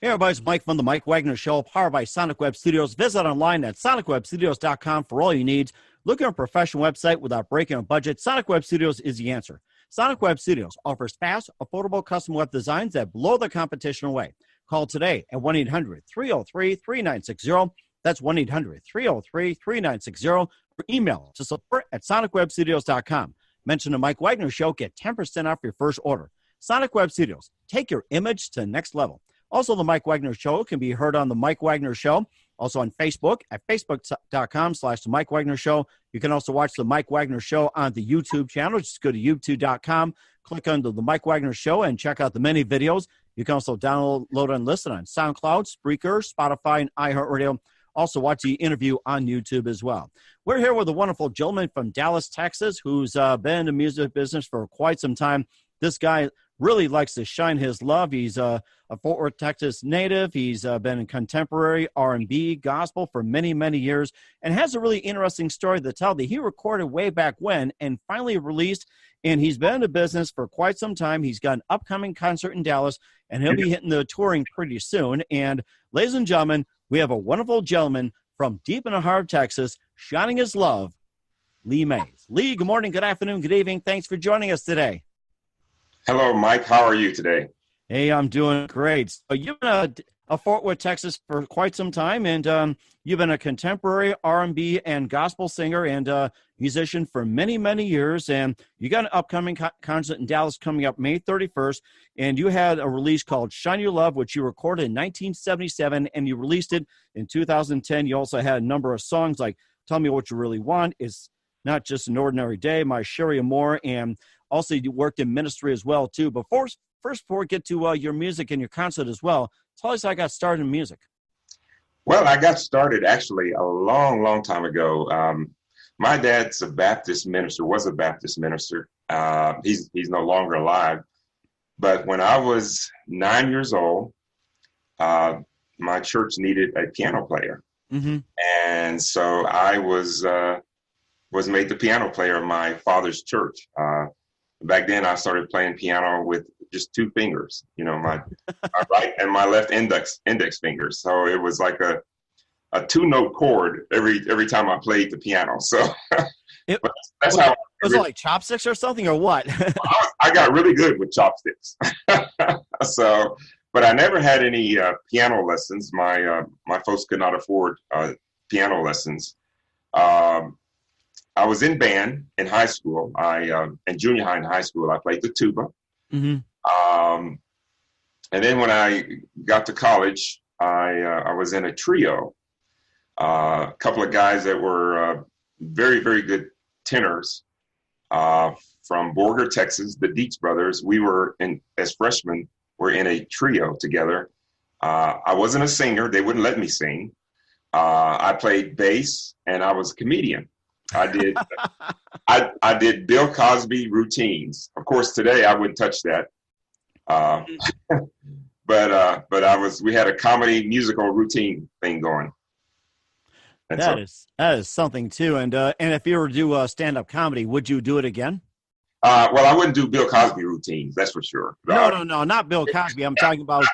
Hey, everybody, it's Mike from the Mike Wagner Show, powered by Sonic Web Studios. Visit online at sonicwebstudios.com for all you need. Look at a professional website without breaking a budget. Sonic Web Studios is the answer. Sonic Web Studios offers fast, affordable custom web designs that blow the competition away. Call today at 1-800-303-3960. That's 1-800-303-3960. Or email to support@sonicwebstudios.com. Mention the Mike Wagner Show. Get 10% off your first order. Sonic Web Studios. Take your image to the next level. Also, the Mike Wagner Show can be heard on the Mike Wagner Show, also on Facebook at facebook.com/the Mike Wagner Show. You can also watch the Mike Wagner Show on the YouTube channel. Just go to youtube.com, click on the Mike Wagner Show, and check out the many videos. You can also download and listen on SoundCloud, Spreaker, Spotify, and iHeartRadio. Also, watch the interview on YouTube as well. We're here with a wonderful gentleman from Dallas, Texas, who's been in the music business for quite some time. This guy really likes to shine his love. He's a Fort Worth, Texas native. He's been in contemporary R&B gospel for many, many years and has a really interesting story to tell that he recorded way back when and finally released. And he's been in the business for quite some time. He's got an upcoming concert in Dallas, and he'll be hitting the touring pretty soon. And ladies and gentlemen, we have a wonderful gentleman from deep in the heart of Texas, shining his love, Lee Mays. Lee, good morning, good afternoon, good evening. Thanks for joining us today. Hello, Mike. How are you today? Hey, I'm doing great. So you've been a Fort Worth, Texas for quite some time, and you've been a contemporary R&B and gospel singer and musician for many, many years. And you got an upcoming concert in Dallas coming up May 31st, and you had a release called Shine Your Love, which you recorded in 1977, and you released it in 2010. You also had a number of songs like Tell Me What You Really Want, It's Not Just an Ordinary Day, My Sherry Amore, and also, you worked in ministry as well, too. But before we get to your music and your concert as well, tell us how you got started in music. Well, I got started actually a long, long time ago. My dad's a Baptist minister, was a Baptist minister. He's no longer alive. But when I was 9 years old, my church needed a piano player. Mm-hmm. And so I was made the piano player of my father's church. Back then, I started playing piano with just two fingers, my right and my left index fingers. So it was like a two-note chord every time I played the piano. So that's how. Was it like chopsticks or something, or what? I got really good with chopsticks. So, but I never had any piano lessons. My folks could not afford piano lessons. I was in band in high school. In junior high and high school, I played the tuba. Mm-hmm. And then when I got to college, I was in a trio. A couple of guys that were very, very good tenors from Borger, Texas, the Dietz brothers. We were as freshmen, we're in a trio together. I wasn't a singer. They wouldn't let me sing. I played bass, and I was a comedian. I did Bill Cosby routines. Of course, today I wouldn't touch that. But we had a comedy musical routine thing going. That is something too. And if you were to do stand-up comedy, would you do it again? Well, I wouldn't do Bill Cosby routines. That's for sure. No, not Bill Cosby. I'm talking about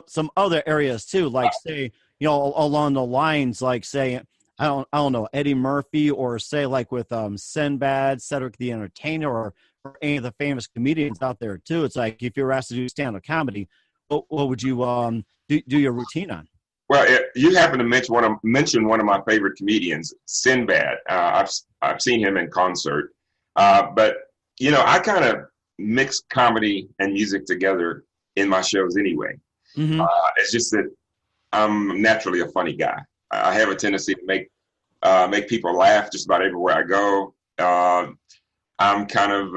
some other areas too, like say, along the lines, like say, I don't know, Eddie Murphy, or say like with Sinbad, Cedric the Entertainer, or any of the famous comedians out there too. It's like if you were asked to do stand-up comedy, what would you do your routine on? Well, you happen to mention one of my favorite comedians, Sinbad. I've seen him in concert, but I kind of mix comedy and music together in my shows anyway. Mm-hmm. It's just that I'm naturally a funny guy. I have a tendency to make people laugh just about everywhere I go. I'm kind of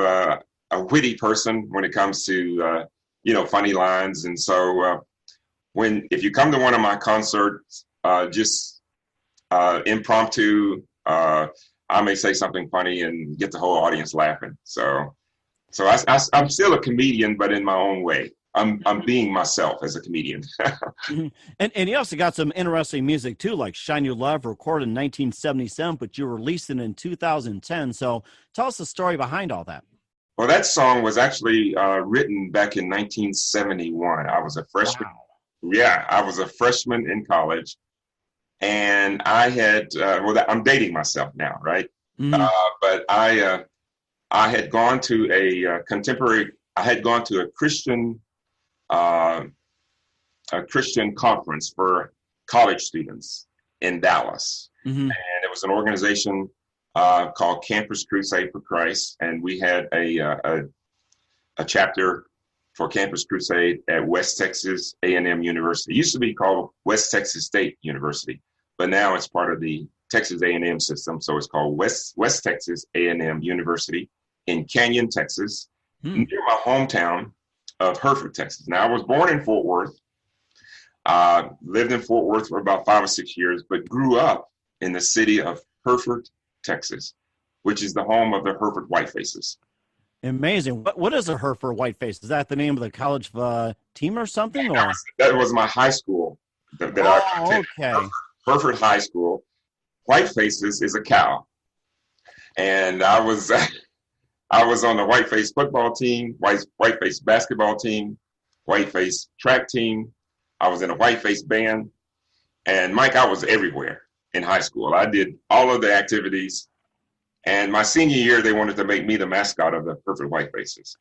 a witty person when it comes to funny lines, and so if you come to one of my concerts, just impromptu, I may say something funny and get the whole audience laughing. So I'm still a comedian, but in my own way. I'm being myself as a comedian. Mm-hmm. And you also got some interesting music too, like Shine Your Love, recorded in 1977, but you released it in 2010. So tell us the story behind all that. Well, that song was actually written back in 1971. I was a freshman. Wow. Yeah, I was a freshman in college, and I had I'm dating myself now, right? Mhm. But I had gone to a contemporary. I had gone to uh, a Christian conference for college students in Dallas, Mhm. and it was an organization called Campus Crusade for Christ, and we had a chapter for Campus Crusade at West Texas A&M University. It used to be called West Texas State University, but now it's part of the Texas A&M system, so it's called West Texas A&M University in Canyon, Texas, Hmm. near my hometown of Hereford, Texas. Now, I was born in Fort Worth, lived in Fort Worth for about 5 or 6 years, but grew up in the city of Hereford, Texas, which is the home of the Hereford Whitefaces. Amazing. What is a Hereford Whiteface? Is that the name of the college team or something? Or That was my high school that I oh, attended, okay. Hereford High School. Whitefaces is a cow, and I was on the Whiteface football team, Whiteface basketball team, Whiteface track team. I was in a Whiteface band, and Mike, I was everywhere in high school. I did all of the activities. And my senior year, they wanted to make me the mascot of the Hereford Whitefaces.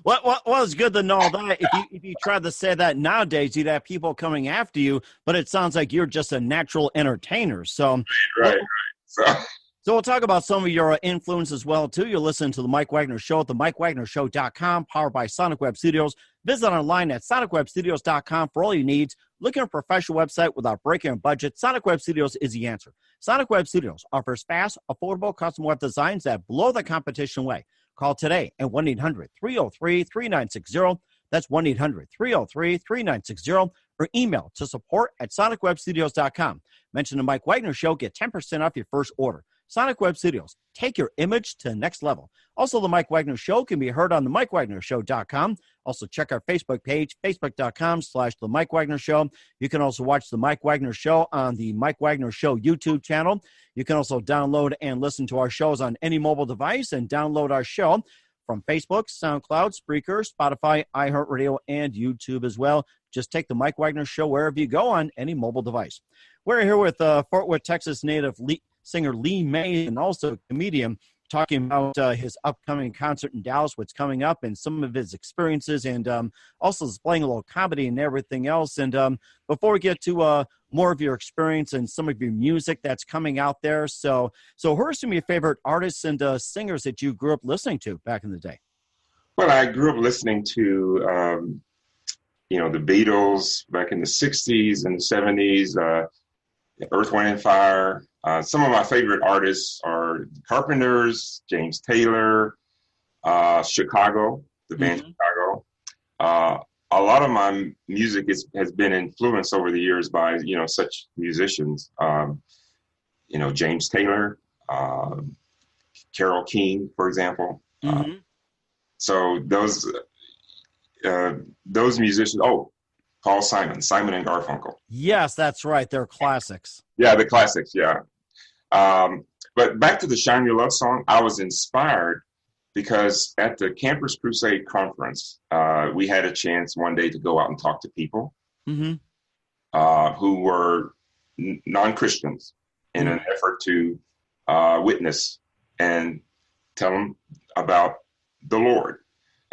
Well, it's good to know that. If you tried to say that nowadays, you'd have people coming after you. But it sounds like you're just a natural entertainer. So, Right. So, so we'll talk about some of your influence as well, too. You're listening to The Mike Wagner Show at themikewagnershow.com, powered by Sonic Web Studios. Visit online at sonicwebstudios.com for all your needs. Looking for a professional website without breaking a budget? Sonic Web Studios is the answer. Sonic Web Studios offers fast, affordable custom web designs that blow the competition away. Call today at 1-800-303-3960. That's 1-800-303-3960. Or email to support@sonicwebstudios.com. Mention the Mike Wagner Show. Get 10% off your first order. Sonic Web Studios. Take your image to the next level. Also, the Mike Wagner Show can be heard on the MikeWagnerShow.com. Also, check our Facebook page, facebook.com/The Mike Wagner Show. You can also watch the Mike Wagner Show on the Mike Wagner Show YouTube channel. You can also download and listen to our shows on any mobile device and download our show from Facebook, SoundCloud, Spreaker, Spotify, iHeartRadio, and YouTube as well. Just take the Mike Wagner Show wherever you go on any mobile device. We're here with Fort Worth, Texas native singer Lee May, and also comedian, talking about his upcoming concert in Dallas, what's coming up, and some of his experiences, and also playing a little comedy and everything else. And before we get to more of your experience and some of your music that's coming out there, so who are some of your favorite artists and singers that you grew up listening to back in the day? well, I grew up listening to, the Beatles back in the 60s and the 70s, Earth, Wind, and Fire. Some of my favorite artists are Carpenters, James Taylor, Chicago, the band Chicago. A lot of my music has been influenced over the years by, such musicians, James Taylor, Carole King, for example. So those musicians, Paul Simon and Garfunkel. Yes, that's right. They're classics. Yeah, the classics, yeah. But back to the Shine Your Love song, I was inspired because at the Campus Crusade conference, we had a chance one day to go out and talk to people who were non-Christians in an effort to witness and tell them about the Lord.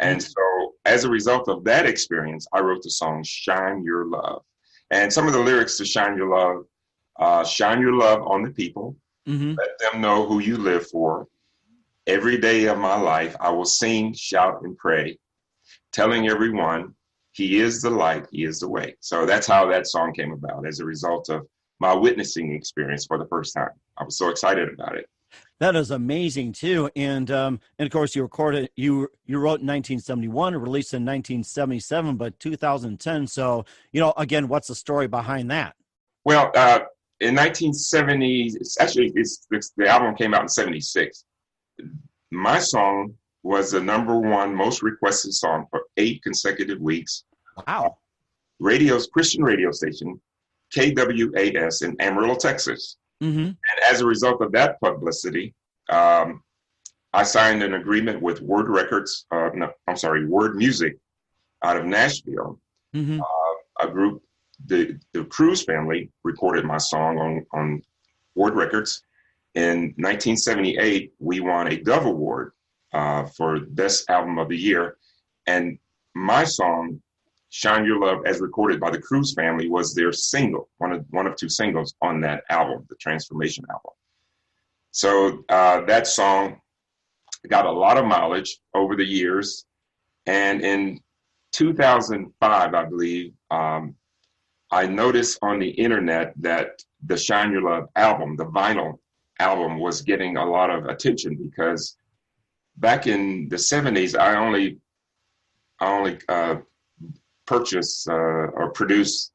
And so as a result of that experience, I wrote the song Shine Your Love. And some of the lyrics to Shine Your Love, shine your love on the people. Let them know who you live for. Every day of my life, I will sing, shout, and pray, telling everyone he is the light, he is the way. So that's how that song came about, as a result of my witnessing experience for the first time. I was so excited about it. That is amazing too, and of course you recorded. You wrote in 1971, released in 1977, but 2010. So again, what's the story behind that? Well, in 1970, the album came out in '76. My song was the #1 most requested song for 8 consecutive weeks. Wow! Christian radio station, KWAS in Amarillo, Texas. And as a result of that publicity, I signed an agreement with Word Music out of Nashville. Mm-hmm. A group, the Cruz family, recorded my song on Ward Records. In 1978, we won a Dove Award for Best Album of the Year. And my song, Shine Your Love, as recorded by the Cruz family, was their single, one of two singles on that album, the Transformation album. So that song got a lot of mileage over the years. And in 2005, I believe, I noticed on the internet that the Shine Your Love album, the vinyl album, was getting a lot of attention because back in the 70s, I only purchased or produced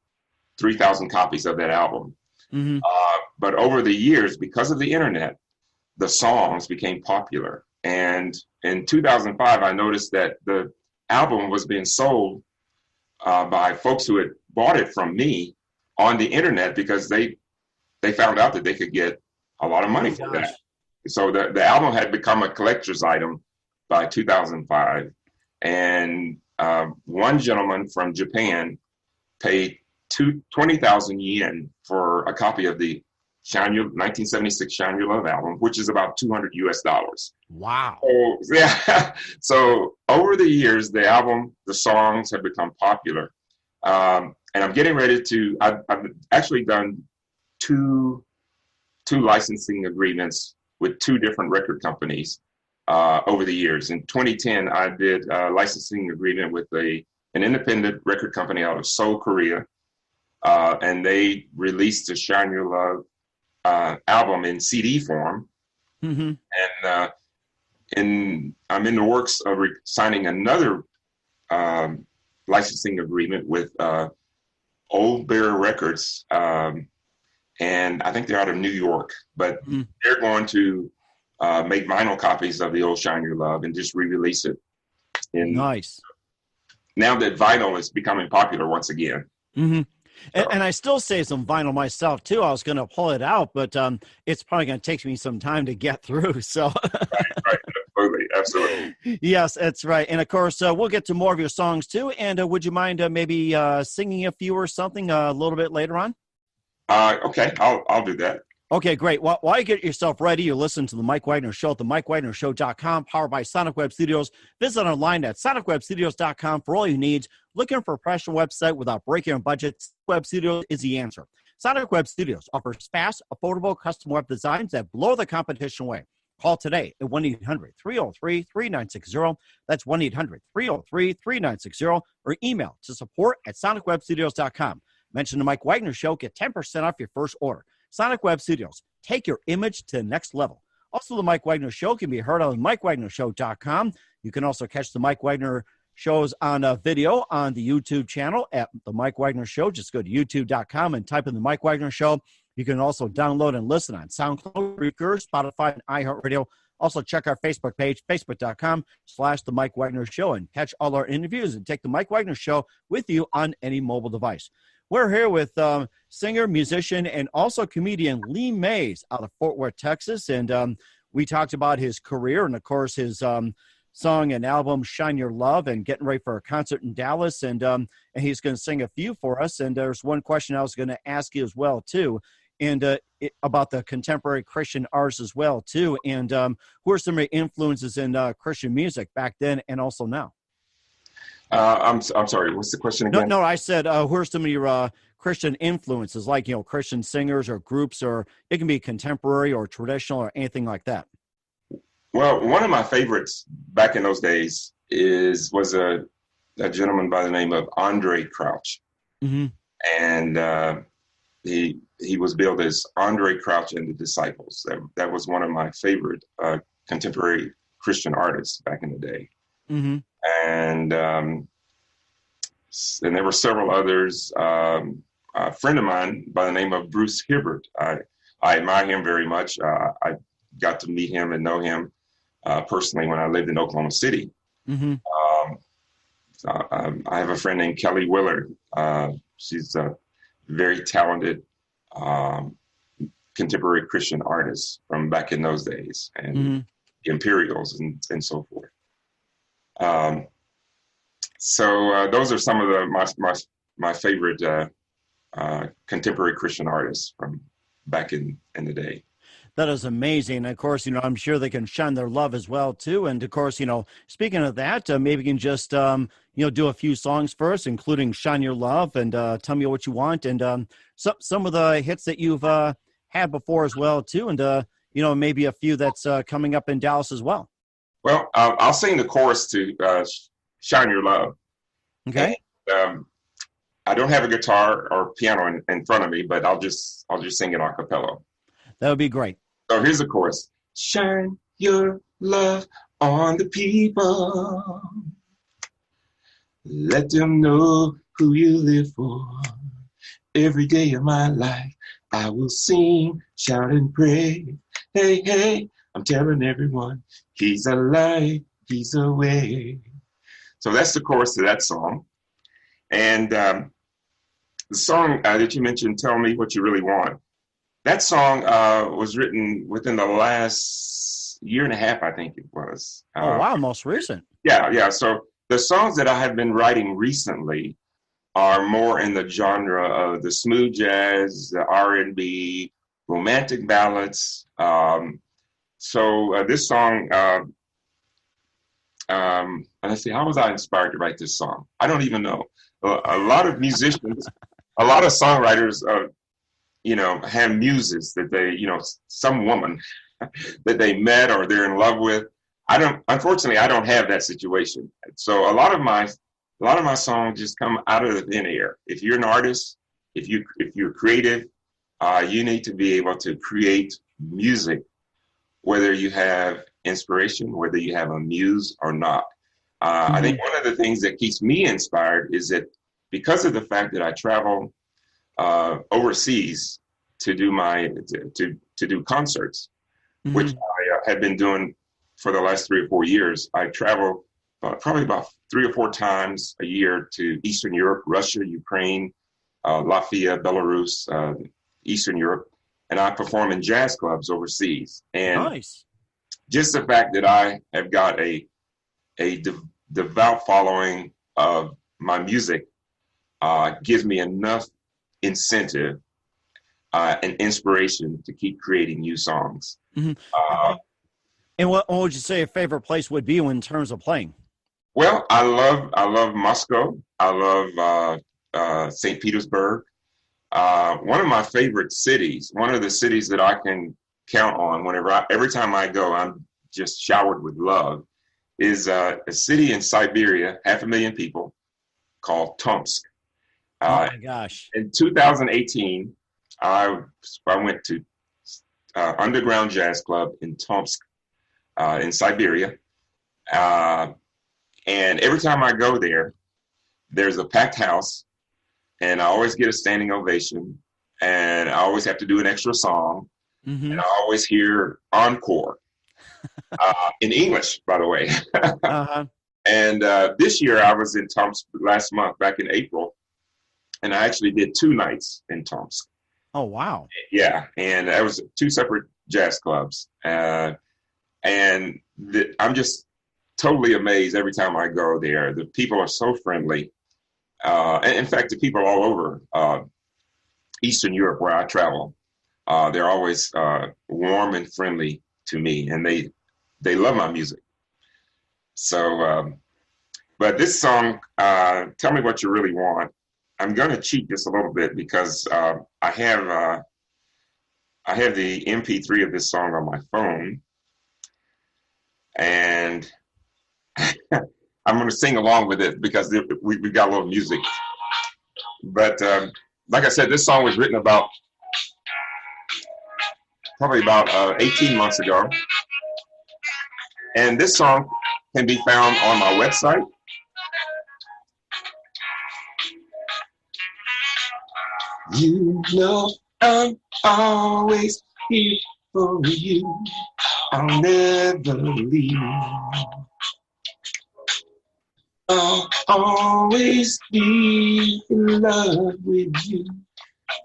3,000 copies of that album. Mm-hmm. But over the years, because of the internet, the songs became popular. And in 2005, I noticed that the album was being sold by folks who had bought it from me on the internet because they found out that they could get a lot of money for that. So the album had become a collector's item by 2005. And one gentleman from Japan paid 20,000 yen for a copy of the 1976 Shine Your Love album, which is about $200 US. Wow. So, yeah. So over the years, the songs have become popular. And I'm getting ready I've actually done two licensing agreements with two different record companies over the years. In 2010, I did a licensing agreement with an independent record company out of Seoul, Korea. And they released the Shine Your Love album in CD form. Mm-hmm. And I'm in the works of signing another licensing agreement with Old Bear Records. And I think they're out of New York, but they're going to make vinyl copies of the old Shine Your Love and just re-release it. Nice. Now that vinyl is becoming popular once again. Mm-hmm. And I still say some vinyl myself too. I was going to pull it out, but it's probably going to take me some time to get through. So right. Absolutely. Yes, that's right. And of course, we'll get to more of your songs too. And would you mind maybe singing a few or something a little bit later on? Okay, I'll do that. Okay, great. While you get yourself ready, you listen to the Mike Wagner Show at themikewagnershow.com, powered by Sonic Web Studios. Visit online at sonicwebstudios.com for all your needs. Looking for a professional website without breaking your budget? Web Studios is the answer. Sonic Web Studios offers fast, affordable custom web designs that blow the competition away. Call today at 1-800-303-3960. That's 1-800-303-3960. Or email to support@sonicwebstudios.com. Mention the Mike Wagner Show. Get 10% off your first order. Sonic Web Studios. Take your image to the next level. Also, the Mike Wagner Show can be heard on MikeWagnerShow.com. You can also catch the Mike Wagner shows on video on the YouTube channel at the Mike Wagner Show. Just go to YouTube.com and type in the Mike Wagner Show. You can also download and listen on SoundCloud, Breaker, Spotify, and iHeartRadio. Also, check our Facebook page, facebook.com/The Mike Wagner Show, and catch all our interviews and take the Mike Wagner Show with you on any mobile device. We're here with singer, musician, and also comedian Lee Mays out of Fort Worth, Texas. And we talked about his career and, of course, his song and album, Shine Your Love, and getting ready for a concert in Dallas. And he's going to sing a few for us. And there's one question I was going to ask you as well, too, and about the contemporary Christian artists as well, too. And who are some of the influences in Christian music back then and also now? I'm sorry. What's the question again? No, I said, who are some of your Christian influences, like, Christian singers or groups, or it can be contemporary or traditional or anything like that? Well, one of my favorites back in those days was a gentleman by the name of Andre Crouch. Mm-hmm. And he was billed as Andre Crouch and the Disciples. That was one of my favorite contemporary Christian artists back in the day. Mm-hmm. And there were several others. A friend of mine by the name of Bruce Hibbert. I admire him very much. I got to meet him and know him personally when I lived in Oklahoma City. Mm-hmm. I have a friend named Kelly Willard. She's a very talented contemporary Christian artist from back in those days, and the Imperials and so forth. So those are some of my favorite contemporary Christian artists from back in the day. That is amazing. And of course, I'm sure they can shine their love as well, too. And of course, speaking of that, maybe you can just, do a few songs first, including Shine Your Love and Tell Me What You Want. And some of the hits that you've had before as well, too. And, maybe a few that's coming up in Dallas as well. Well, I'll sing the chorus to Shine Your Love. Okay. And, I don't have a guitar or piano in front of me, but I'll just sing it a cappella. That would be great. So here's the chorus. Shine your love on the people. Let them know who you live for. Every day of my life, I will sing, shout, and pray. Hey, hey, I'm telling everyone, he's a light, he's a way. So that's the chorus to that song. And the song that you mentioned, Tell Me What You Really Want. That song was written within the last year and a half, I think it was. Oh, wow, most recent. Yeah. So the songs that I have been writing recently are more in the genre of the smooth jazz, the R&B, romantic ballads. So this song, let's see, how was I inspired to write this song? I don't even know. A lot of musicians, a lot of songwriters, have muses that they, some woman that they met or they're in love with. Unfortunately, I don't have that situation. So a lot of my songs just come out of the thin air. If you're an artist, if you're creative, you need to be able to create music, whether you have inspiration, whether you have a muse or not. I think one of the things that keeps me inspired is that because of the fact that I travel overseas to do to do concerts, which I had been doing for the last 3 or 4 years. I travel probably about 3 or 4 times a year to Eastern Europe, Russia, Ukraine, Latvia, Belarus, Eastern Europe, and I perform in jazz clubs overseas. And nice. Just the fact that I have got a devout following of my music gives me enough incentive and inspiration to keep creating new songs. Mm-hmm. And what would you say your favorite place would be in terms of playing? Well, I love Moscow. I love St. Petersburg. One of my favorite cities, one of the cities that I can count on every time I go, I'm just showered with love, is a city in Siberia, 500,000 people, called Tomsk. Oh my gosh! In 2018, I went to underground jazz club in Tomsk, in Siberia, and every time I go there, there's a packed house, and I always get a standing ovation, and I always have to do an extra song, and I always hear encore in English, by the way. And this year I was in Tomsk last month, back in April, and I actually did 2 nights in Tomsk. Oh, wow. Yeah, and that was 2 separate jazz clubs. I'm just totally amazed every time I go there. The people are so friendly. And in fact, the people all over Eastern Europe where I travel, they're always warm and friendly to me, and they love my music. So, but this song, Tell Me What You Really Want, I'm going to cheat just a little bit because I have the MP3 of this song on my phone, and I'm going to sing along with it because we got a little music. But like I said, this song was written probably about 18 months ago, and this song can be found on my website. You know I'm always here for you. I'll never leave. I'll always be in love with you.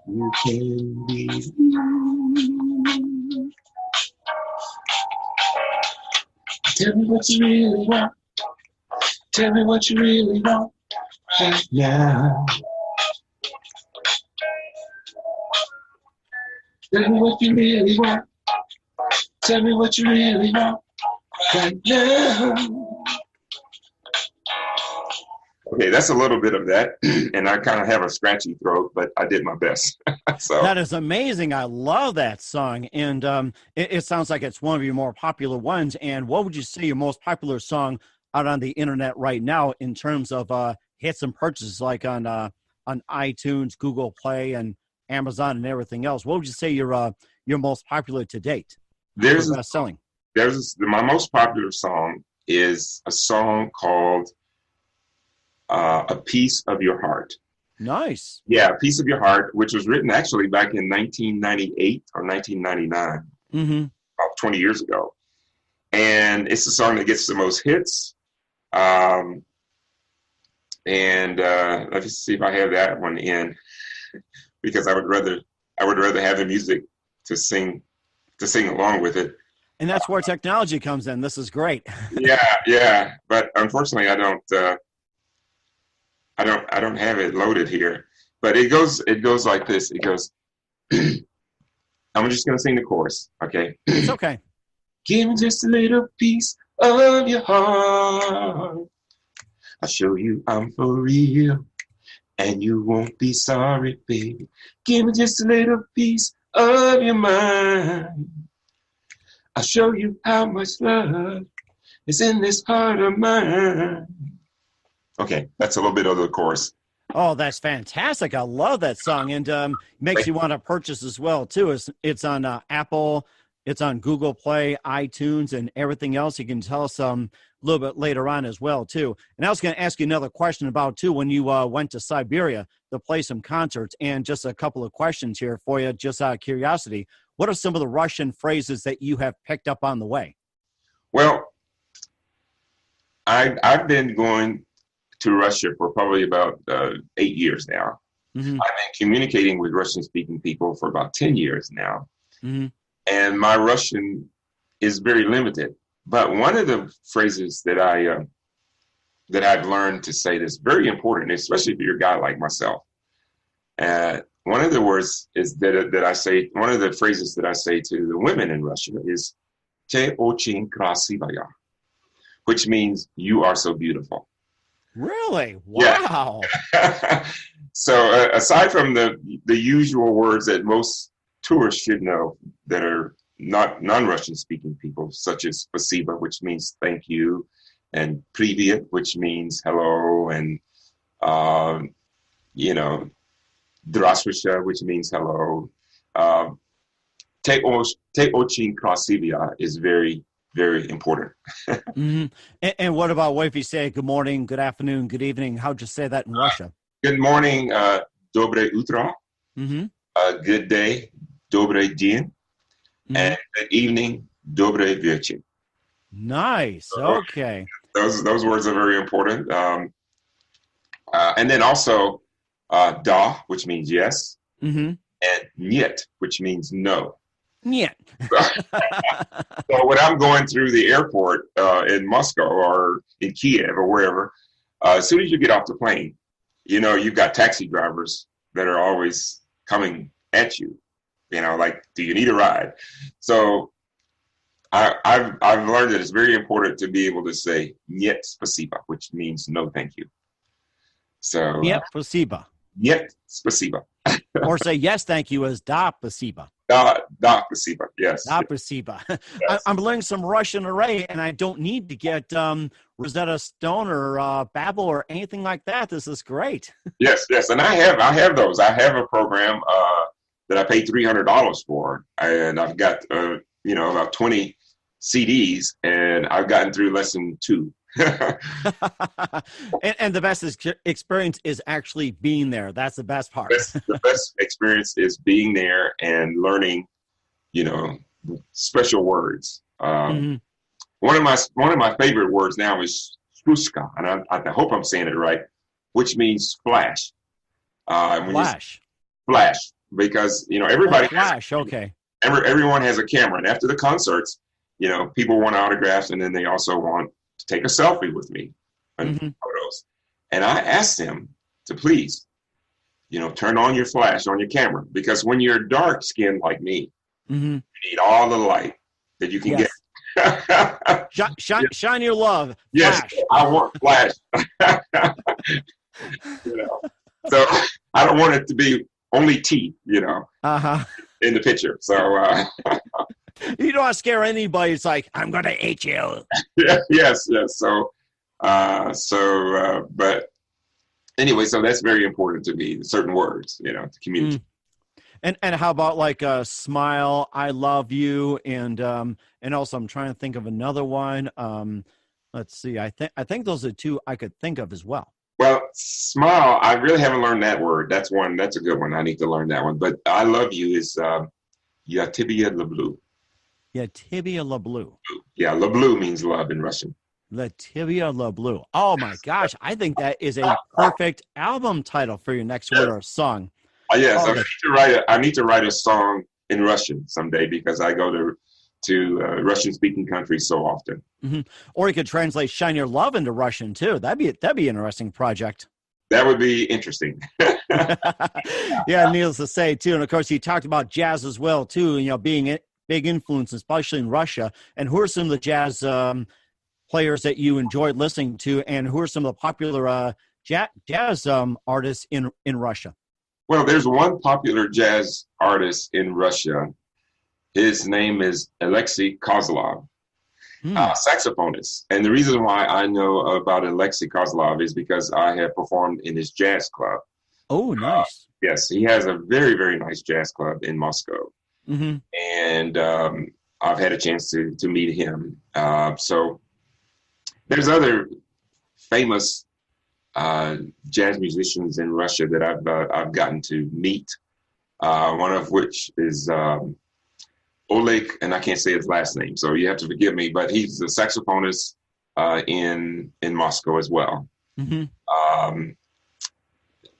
You can be me. Tell me what you really want. Tell me what you really want right now. Tell me what you really want. Tell me what you really want right now. Okay, that's a little bit of that, and I kind of have a scratchy throat, but I did my best. So that is amazing. I love that song, and it sounds like it's one of your more popular ones. And what would you say your most popular song out on the internet right now in terms of hits and purchases, like on iTunes, Google Play, and Amazon, and everything else? What would you say your most popular to date? There's best selling. My most popular song is a song called A Piece of Your Heart. Nice. Yeah, A Piece of Your Heart, which was written actually back in 1998 or 1999, about 20 years ago. And it's the song that gets the most hits. And let me see if I have that one in, because I would rather have the music to sing along with it. And that's where technology comes in. This is great. Yeah. But unfortunately, I don't have it loaded here. But it goes like this. It goes, I'm just going to sing the chorus, okay? It's okay. Give me just a little piece of your heart. I'll show you I'm for real, and you won't be sorry, baby. Give me just a little piece of your mind. I'll show you how much love is in this heart of mine. Okay, that's a little bit of the chorus. Oh, that's fantastic. I love that song, and makes you want to purchase as well, too. It's on Apple, it's on Google Play, iTunes, and everything else. You can tell us a little bit later on as well, too. And I was going to ask you another question about, too, when you went to Siberia to play some concerts, and just a couple of questions here for you, just out of curiosity. What are some of the Russian phrases that you have picked up on the way? Well, I've been going to Russia for probably about 8 years now. I've been communicating with Russian-speaking people for about 10 years now. And my Russian is very limited. But one of the phrases that I've learned to say that's very important, especially if you're a guy like myself. One of the words is that I say, one of the phrases that I say to the women in Russia is "Te очень красивая," which means "you are so beautiful." Really? Wow. Yeah. So aside from the usual words that most tourists should know that are not non-Russian speaking people, such as "spasiba," which means thank you, and "privyet," which means hello, and "Здравствуйте," which means hello. "Te очень красивая" is very, very important. And what about if you say good morning, good afternoon, good evening? How'd you say that in Russia? Good morning, доброе утро. Good day, добрый день. And good evening, добрый вечер. Nice. Okay. Those words are very important. And then also da, which means yes, and niet, which means no. Niet. So when I'm going through the airport in Moscow or in Kiev or wherever, as soon as you get off the plane, you've got taxi drivers that are always coming at you. Like, do you need a ride? So I've learned that it's very important to be able to say "Нет, спасибо," which means no, thank you. So "Нет, спасибо." "Нет, спасибо." Or say yes, thank you as "Да, спасибо." Da, спасибо. Yes. Da, спасибо. Yes. I'm learning some Russian already, and I don't need to get Rosetta Stone or Babbel or anything like that. This is great. Yes, and I have those. I have a program that I paid $300 for, and I've got about 20 CDs, and I've gotten through lesson 2. and the best experience is actually being there. That's the best part. The best experience is being there and learning, special words. One of my favorite words now is "struska," and I hope I'm saying it right, which means flash. Flash, because everybody. Flash. Okay. Everyone has a camera, and after the concerts, people want autographs, and then they also want to take a selfie with me. and photos. And I asked them to please, turn on your flash on your camera, because when you're dark skinned like me, you need all the light that you can get. Shine your love. Yes, flash. I want flash. So I don't want it to be only teeth, in the picture. So you don't want to scare anybody. It's like, I'm going to eat you. Yes. So, but anyway, so that's very important to me. Certain words, to communicate. And how about like smile, I love you, and also I'm trying to think of another one. Let's see. I think those are two I could think of as well. Well, smile, I really haven't learned that word. That's a good one. I need to learn that one. But I love you is Ya tibia le bleu. Ya tibia le bleu. Yeah, le bleu means love in Russian. La tibia le bleu. Oh my gosh, I think that is a perfect album title for your next word or song. Yes, I need to write a song in Russian someday, because I go to Russian-speaking countries so often. Or you could translate "Shine Your Love" into Russian too. That'd be an interesting project. That would be interesting. Yeah, needless to say too, and of course you talked about jazz as well too. Being a big influence, especially in Russia. And who are some of the jazz players that you enjoyed listening to, and who are some of the popular jazz artists in Russia? Well, there's one popular jazz artist in Russia. His name is Alexei Kozlov, saxophonist. And the reason why I know about Alexei Kozlov is because I have performed in his jazz club. Oh, nice. Yes, he has a very, very nice jazz club in Moscow. And I've had a chance to meet him. So there's other famous jazz musicians in Russia that I've gotten to meet. One of which is Oleg, and I can't say his last name, so you have to forgive me. But he's a saxophonist in Moscow as well.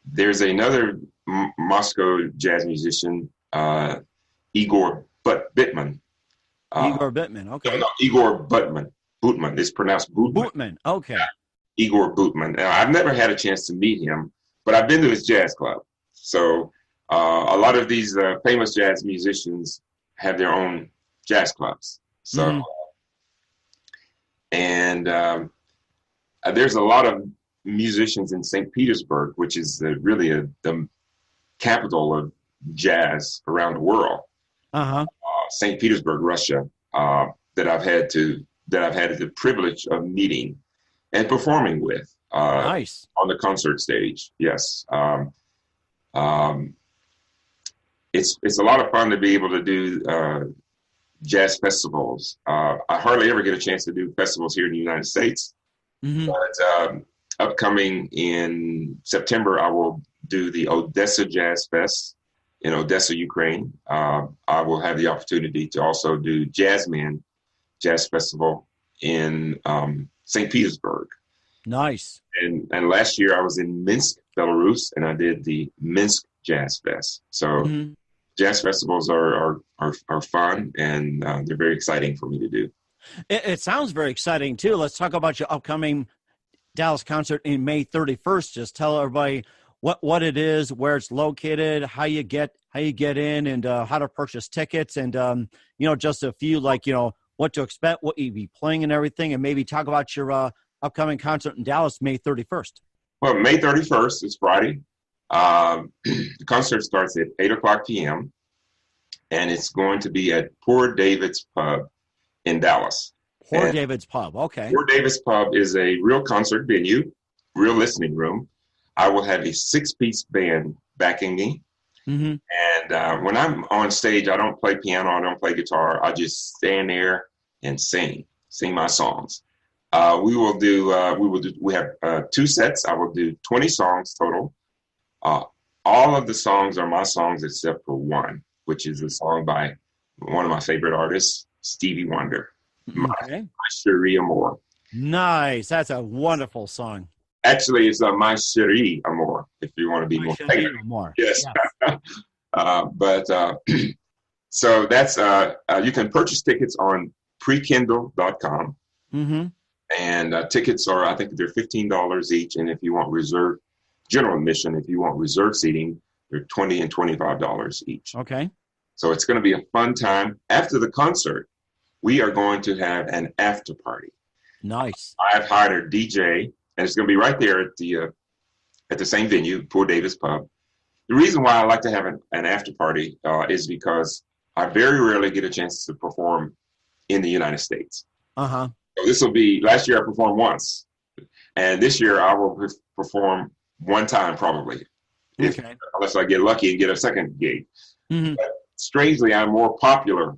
There's another Moscow jazz musician, Igor Butman. Igor Butman, okay. No, Igor Butman. Butman. It's pronounced Butman. Butman, okay. Yeah. Igor Butman. Now, I've never had a chance to meet him, but I've been to his jazz club. So a lot of these famous jazz musicians have their own jazz clubs. So, and there's a lot of musicians in St. Petersburg, which is really the capital of jazz around the world. St. Petersburg, Russia, that I've had the privilege of meeting and performing with. Nice. On the concert stage. Yes. It's a lot of fun to be able to do jazz festivals. I hardly ever get a chance to do festivals here in the United States. But upcoming in September, I will do the Odessa Jazz Fest in Odessa, Ukraine. I will have the opportunity to also do Jazzman Jazz Festival in St. Petersburg. Nice. And last year I was in Minsk, Belarus, and I did the Minsk Jazz Fest. So jazz festivals are fun, and they're very exciting for me to do. It sounds very exciting too. Let's talk about your upcoming Dallas concert in May 31st. Just tell everybody what it is, where it's located, how you get in, and how to purchase tickets, and just a few what to expect, what you'll be playing, and everything, and maybe talk about your upcoming concert in Dallas May 31st. Well, May 31st is Friday. The concert starts at 8:00 p.m. and it's going to be at Poor David's Pub in Dallas. Poor David's Pub, okay. Poor David's Pub is a real concert venue, real listening room. I will have a 6-piece band backing me. And when I'm on stage, I don't play piano, I don't play guitar. I just stand there and sing my songs. We have 2 sets. I will do 20 songs total. All of the songs are my songs except for one, which is a song by one of my favorite artists, Stevie Wonder. My Chérie Amour. Nice. That's a wonderful song. Actually, it's My Chérie Amour, if you want to be more technical. Yes. So that's, you can purchase tickets on prekindle.com. And tickets are, I think they're $15 each. And if you want general admission, if you want reserve seating, they're $20 and $25 each. Okay. So it's going to be a fun time. After the concert, we are going to have an after party. Nice. I've hired a DJ, and it's going to be right there at the same venue, Poor Davis Pub. The reason why I like to have an after party is because I very rarely get a chance to perform in the United States. Uh-huh. So this will be, last year I performed once, and this year I will perform one time probably, unless I get lucky and get a second gig. Mm-hmm. But strangely, I'm more popular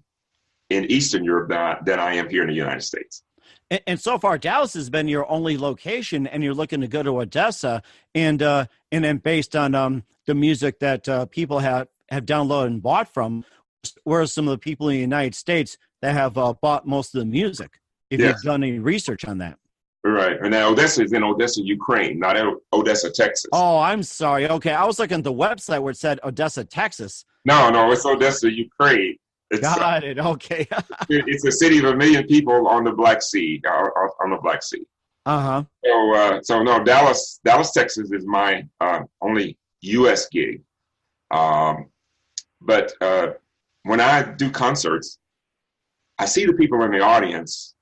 in Eastern Europe than I am here in the United States. And so far, Dallas has been your only location, and you're looking to go to Odessa, and then based on the music that people have downloaded and bought from, where are some of the people in the United States that have bought most of the music? If you've done any research on that. Right. And now Odessa is in Odessa, Ukraine, not Odessa, Texas. Oh, I'm sorry. Okay. I was looking at the website where it said Odessa, Texas. No, it's Odessa, Ukraine. Got it. Okay. It's a city of 1 million people on the Black Sea, on the Black Sea. Uh-huh. So no, Dallas, Texas is my only U.S. gig. But when I do concerts, I see the people in the audience,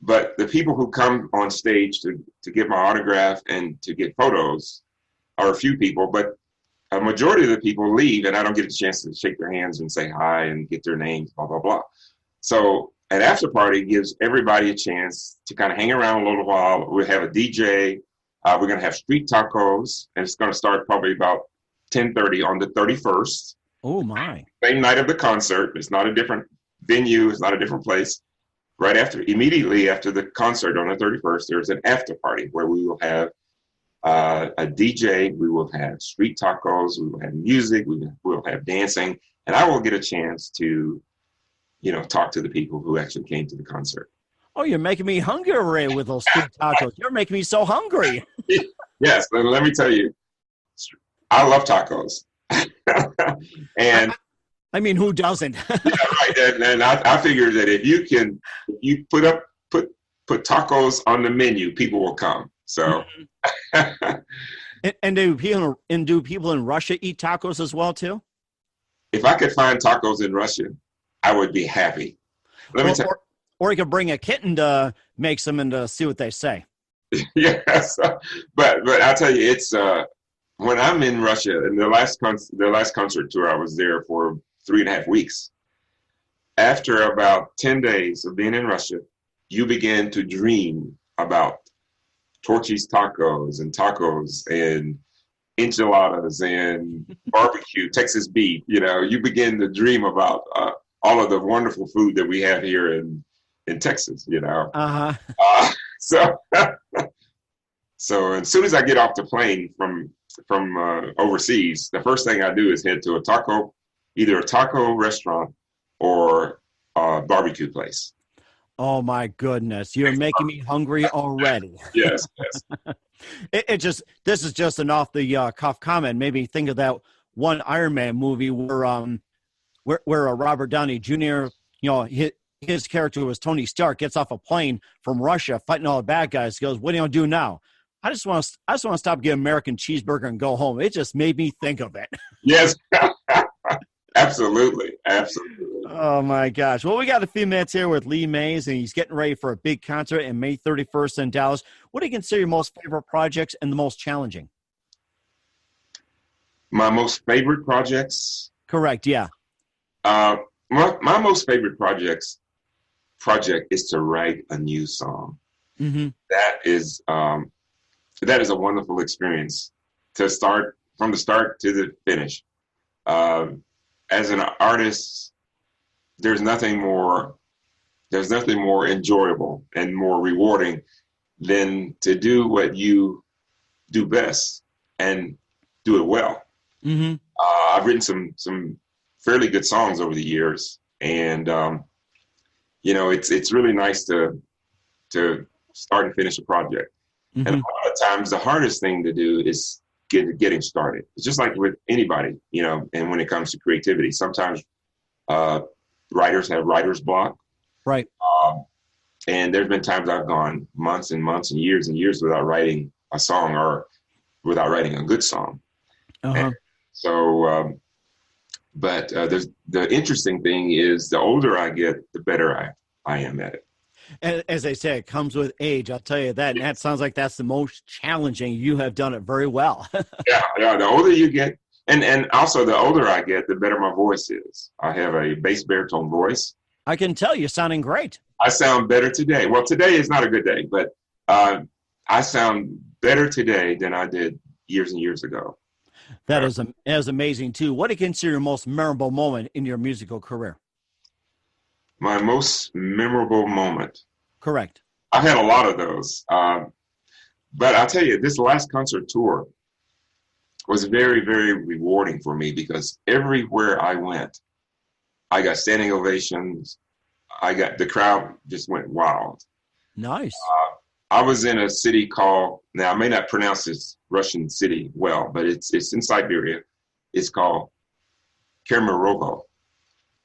but the people who come on stage to get my autograph and to get photos are a few people, but a majority of the people leave and I don't get a chance to shake their hands and say hi and get their names, blah, blah, blah. So an after party gives everybody a chance to kind of hang around a little while. We'll have a DJ. We're going to have street tacos, and it's going to start probably about 10:30 on the 31st. Oh, my. Same night of the concert. It's not a different venue. It's not a different place. Immediately after the concert on the 31st, there's an after party where we will have a DJ, we will have street tacos, we will have music, we will have dancing, and I will get a chance to, talk to the people who actually came to the concert. Oh, you're making me hungry with those street tacos. You're making me so hungry. Yes, let me tell you, I love tacos. And I mean, who doesn't? Yeah, right. And I figured that if you put tacos on the menu, people will come. So, and do people in Russia eat tacos as well too? If I could find tacos in Russia, I would be happy. Or you could bring a kitten to make some and to see what they say. Yes, but I'll tell you, it's when I'm in Russia, and the last concert tour, I was there for 3.5 weeks. After about 10 days of being in Russia, you begin to dream about Torchy's tacos and enchiladas and barbecue, Texas beef. You begin to dream about all of the wonderful food that we have here in Texas. Uh-huh. So as soon as I get off the plane from overseas, the first thing I do is head to either a taco restaurant or a barbecue place. Oh my goodness, you're making me hungry already. Yes. This is just an off the cuff comment. Maybe think of that one Iron Man movie where Robert Downey Jr. His character was Tony Stark, gets off a plane from Russia fighting all the bad guys. Goes, what do you do now? I just want to stop getting American cheeseburger and go home. It just made me think of it. Yes. Absolutely. Oh my gosh. Well, we got a few minutes here with Lee Mays, and he's getting ready for a big concert in May 31st in Dallas. What do you consider your most favorite projects and the most challenging? My most favorite projects? Correct. Yeah. My most favorite project is to write a new song. Mm-hmm. That is a wonderful experience to start from the start to the finish. As an artist, there's nothing more enjoyable and more rewarding than to do what you do best and do it well. Mm-hmm. I've written some fairly good songs over the years, and it's really nice to start and finish a project. Mm-hmm. And a lot of times the hardest thing to do is getting started. It's just like with anybody, and when it comes to creativity, sometimes writers have writer's block. Right. And there's been times I've gone months and months and years without writing a song or without writing a good song. And so, the interesting thing is the older I get, the better I am at it. And as I say, it comes with age. I'll tell you that. And that sounds like that's the most challenging. You have done it very well. Yeah. The older you get, and also the older I get, the better my voice is. I have a bass baritone voice. I can tell you're sounding great. I sound better today. Well, today is not a good day, but I sound better today than I did years and years ago. That is amazing, too. What do you consider your most memorable moment in your musical career? My most memorable moment. Correct. I've had a lot of those. But I'll tell you, this last concert tour was very, very rewarding for me because everywhere I went, I got standing ovations. The crowd just went wild. Nice. I was in a city called, now I may not pronounce this Russian city well, but it's in Siberia. It's called Kemerovo.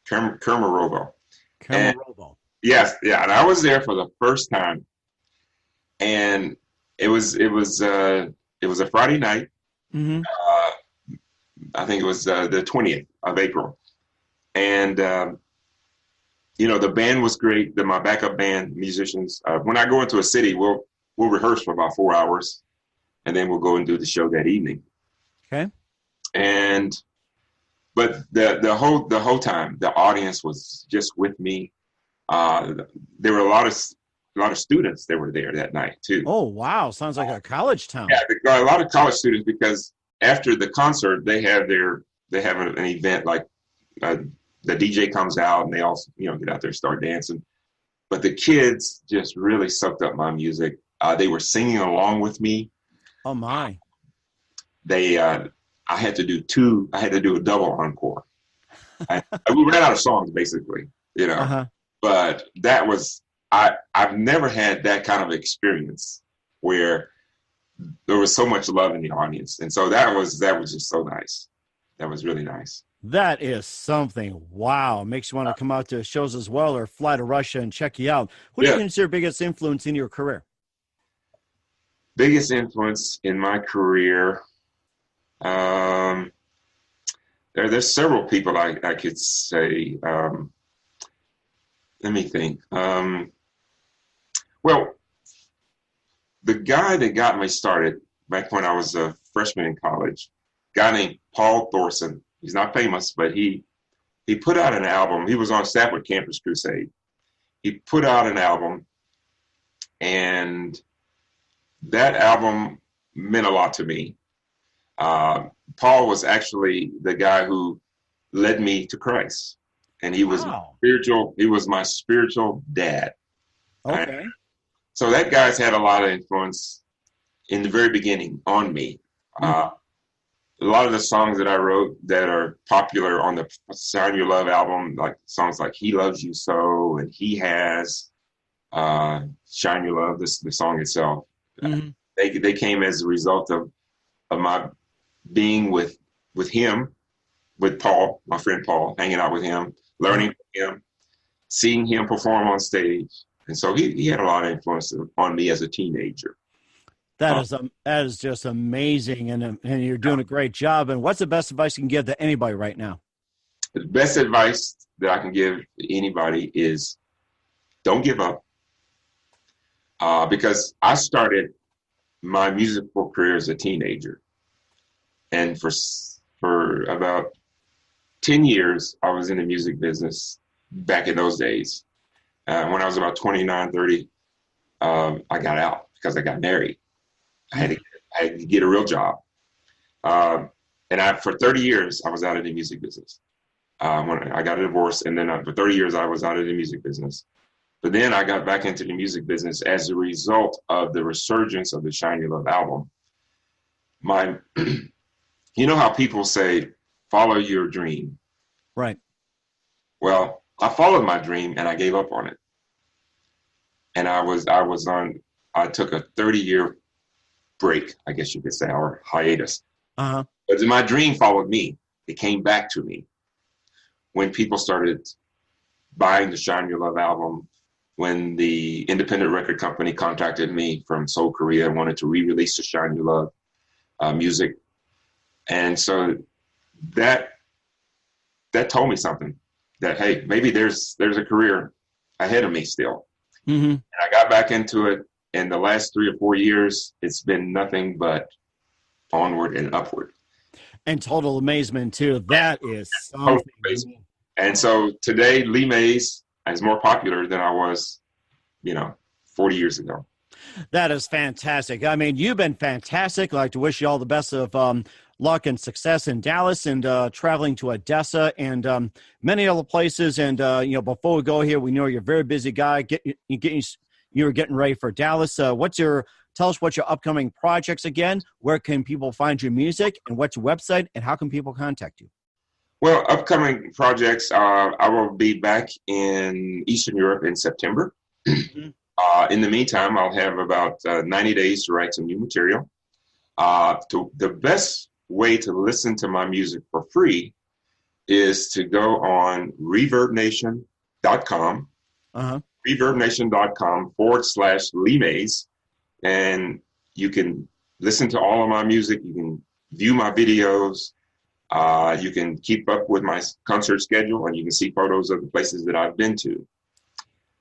Kemerovo. Yes, yeah. And I was there for the first time, and it was a Friday night. Mm-hmm. I think it was the 20th of April, and the band was great. My backup band musicians. When I go into a city, we'll rehearse for about 4 hours, and then we'll go and do the show that evening. Okay. But the whole time, the audience was just with me. There were a lot of students that were there that night too. Oh wow! Sounds like a college town. Yeah, there are a lot of college students because after the concert, they have an event like the DJ comes out and they all get out there and start dancing. But the kids just really soaked up my music. They were singing along with me. Oh my! I had to do a double encore. We ran out of songs basically, But that was I've never had that kind of experience where there was so much love in the audience, and so that was just so nice. That was really nice. That is something. Wow, makes you want to come out to shows as well, or fly to Russia and check you out. Who do you consider biggest influence in your career? Biggest influence in my career. There's several people I could say. Let me think. Well, the guy that got me started back when I was a freshman in college, a guy named Paul Thorson. He's not famous, but he put out an album. He was on staff with Campus Crusade. He put out an album, and that album meant a lot to me. Paul was actually the guy who led me to Christ, and he was my spiritual dad. Okay. So that guy's had a lot of influence in the very beginning on me. Mm-hmm. A lot of the songs that I wrote that are popular on the Sign Your Love album, like songs like He Loves You So and He Has, Shine Your Love, the song itself, mm-hmm. they came as a result of my being with him, with Paul, my friend Paul, hanging out with him, learning from him, seeing him perform on stage. And so he had a lot of influence on me as a teenager. That is just amazing, and you're doing a great job. And what's the best advice you can give to anybody right now? The best advice that I can give to anybody is don't give up. Because I started my musical career as a teenager. And for about 10 years, I was in the music business back in those days. When I was about 29, 30, I got out because I got married. I had to get a real job. And for 30 years, I was out of the music business. When I got a divorce, and then for 30 years, I was out of the music business. But then I got back into the music business as a result of the resurgence of the Shine Your Love album. You know how people say, follow your dream. Right. Well, I followed my dream and I gave up on it. And I took a 30-year break, I guess you could say, or hiatus. Uh-huh. But my dream followed me. It came back to me when people started buying the Shine Your Love album, when the independent record company contacted me from Seoul, Korea, and wanted to re-release the Shine You Love music. And so that told me something, that, hey, maybe there's a career ahead of me still. Mm-hmm. And I got back into it. In the last 3 or 4 years, it's been nothing but onward and upward. And total amazement, too. That is something. And so today, Lee Mays is more popular than I was, 40 years ago. That is fantastic. I mean, you've been fantastic. I'd like to wish you all the best of luck and success in Dallas and traveling to Odessa and many other places. And, before we go here, we know you're a very busy guy. You're getting ready for Dallas. Tell us what your upcoming projects again. Where can people find your music, and what's your website, and how can people contact you? Well, upcoming projects, I will be back in Eastern Europe in September. Mm-hmm. In the meantime, I'll have about 90 days to write some new material. The best way to listen to my music for free is to go on ReverbNation.com, ReverbNation.com/Lee Mays, and you can listen to all of my music. You can view my videos. You can keep up with my concert schedule, and you can see photos of the places that I've been to.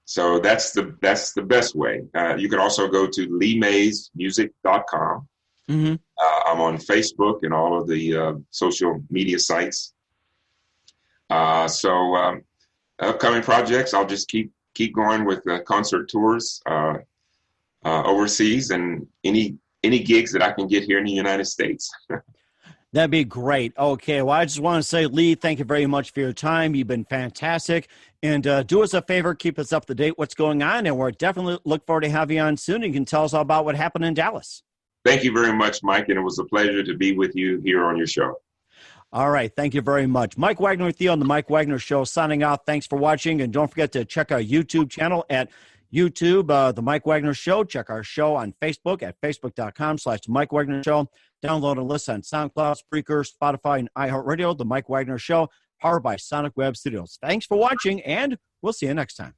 So that's the best way. You can also go to LeeMaysMusic.com. Mm-hmm. I'm on Facebook and all of the social media sites. So upcoming projects, I'll just keep going with concert tours overseas and any gigs that I can get here in the United States. That'd be great. Okay, well, I just want to say, Lee, thank you very much for your time. You've been fantastic. And do us a favor, keep us up to date what's going on, and we're definitely look forward to having you on soon. You can tell us all about what happened in Dallas. Thank you very much, Mike, and it was a pleasure to be with you here on your show. All right, thank you very much. Mike Wagner with you on the Mike Wagner Show, signing off. Thanks for watching, and don't forget to check our YouTube channel at YouTube, The Mike Wagner Show. Check our show on Facebook at facebook.com/Mike Wagner Show. Download and listen on SoundCloud, Spreaker, Spotify, and iHeartRadio, The Mike Wagner Show, powered by Sonic Web Studios. Thanks for watching, and we'll see you next time.